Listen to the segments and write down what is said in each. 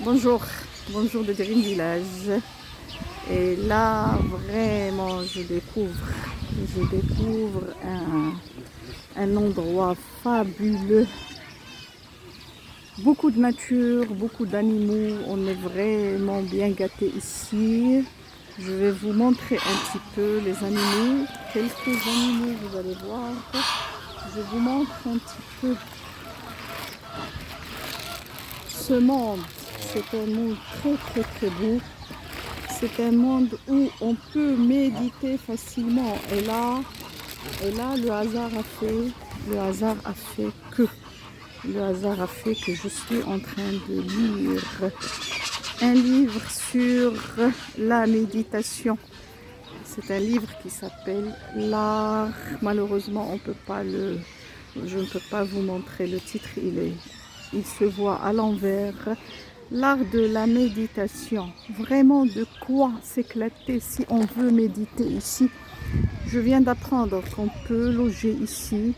Bonjour, bonjour de Dream Village. Et là, vraiment, je découvre un endroit fabuleux. Beaucoup de nature, beaucoup d'animaux. On est vraiment bien gâtés ici. Je vais vous montrer un petit peu les animaux. Quelques animaux, vous allez voir. Je vous montre un petit peu ce monde. C'est un monde très beau. C'est un monde où on peut méditer facilement. Et là, le hasard a fait que je suis en train de lire un livre sur la méditation. C'est un livre qui s'appelle L'art. Malheureusement, je ne peux pas vous montrer le titre. Il se voit à l'envers. L'art de la méditation. Vraiment de quoi s'éclater si on veut méditer ici. Je viens d'apprendre qu'on peut loger ici,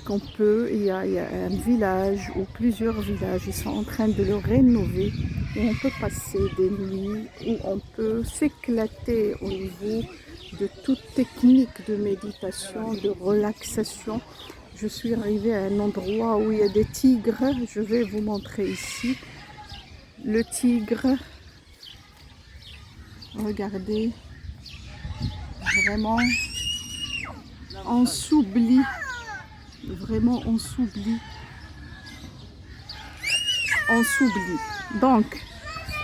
il y a un village ou plusieurs villages, ils sont en train de le rénover, où on peut passer des nuits, où on peut s'éclater au niveau de toute technique de méditation, de relaxation. Je suis arrivée à un endroit où il y a des tigres, je vais vous montrer ici. Le tigre, regardez, vraiment, on s'oublie. Vraiment, on s'oublie. Donc,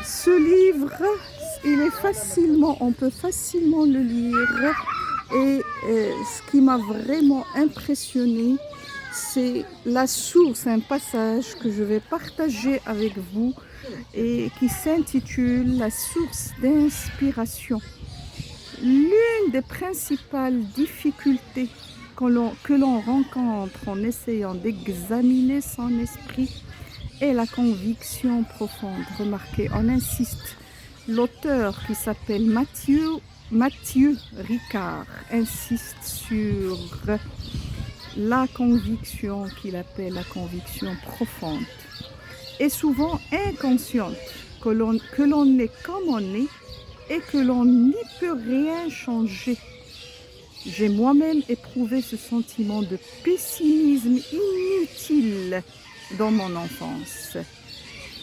ce livre, on peut facilement le lire. Et ce qui m'a vraiment impressionné, c'est la source, un passage que je vais partager avec vous et qui s'intitule La source d'inspiration. L'une des principales difficultés que l'on rencontre en essayant d'examiner son esprit est la conviction profonde. Remarquez, on insiste. L'auteur qui s'appelle Mathieu Ricard insiste sur la conviction qu'il appelle la conviction profonde et souvent inconsciente que l'on est comme on est et que l'on n'y peut rien changer. J'ai moi-même éprouvé ce sentiment de pessimisme inutile dans mon enfance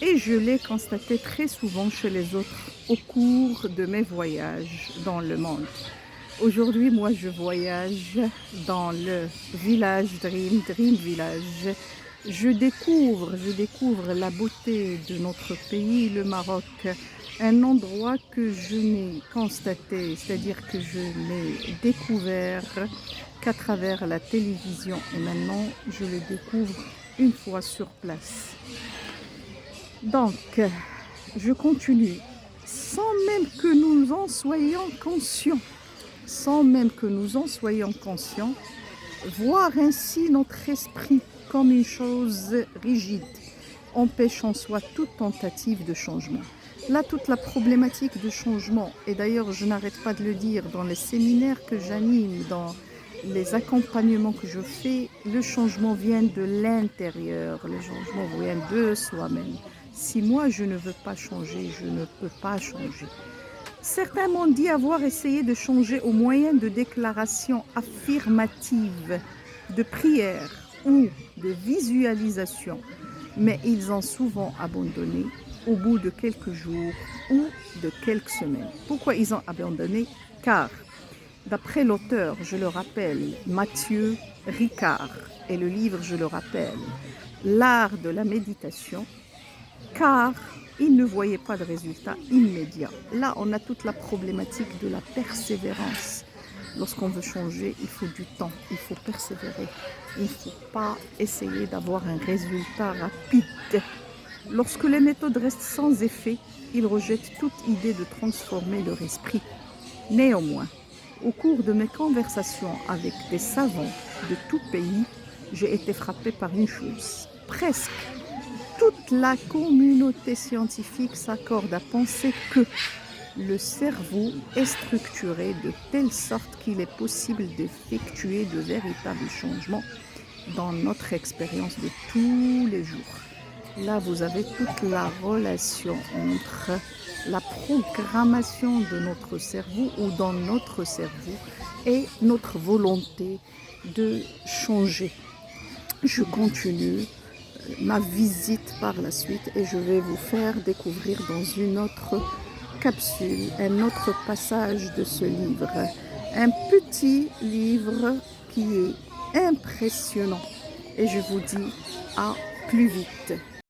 et je l'ai constaté très souvent chez les autres au cours de mes voyages dans le monde. Aujourd'hui, moi, je voyage dans le village Dream Village. Je découvre la beauté de notre pays, le Maroc, un endroit que je n'ai constaté, c'est-à-dire que je n'ai découvert qu'à travers la télévision et maintenant je le découvre une fois sur place. Donc, je continue, sans même que nous en soyons conscients, voir ainsi notre esprit comme une chose rigide, empêche en soi toute tentative de changement. Là, toute la problématique de changement, et d'ailleurs je n'arrête pas de le dire dans les séminaires que j'anime, dans les accompagnements que je fais, le changement vient de l'intérieur, le changement vient de soi-même. Si moi je ne veux pas changer, je ne peux pas changer. Certains m'ont dit avoir essayé de changer au moyen de déclarations affirmatives, de prières ou de visualisation, mais ils ont souvent abandonné au bout de quelques jours ou de quelques semaines. Pourquoi ils ont abandonné? Car, d'après l'auteur, je le rappelle, Mathieu Ricard, et le livre, je le rappelle, L'art de la méditation, car il ne voyait pas de résultat immédiat. Là, on a toute la problématique de la persévérance. Lorsqu'on veut changer, il faut du temps, il faut persévérer. Il ne faut pas essayer d'avoir un résultat rapide. Lorsque les méthodes restent sans effet, ils rejettent toute idée de transformer leur esprit. Néanmoins, au cours de mes conversations avec des savants de tout pays, j'ai été frappée par une chose. Presque toute la communauté scientifique s'accorde à penser que le cerveau est structuré de telle sorte qu'il est possible d'effectuer de véritables changements dans notre expérience de tous les jours. Là, vous avez toute la relation entre la programmation de notre cerveau ou dans notre cerveau et notre volonté de changer. Je continue ma visite par la suite et je vais vous faire découvrir dans une autre capsule, un autre passage de ce livre. Un petit livre qui est impressionnant. Et je vous dis à plus vite.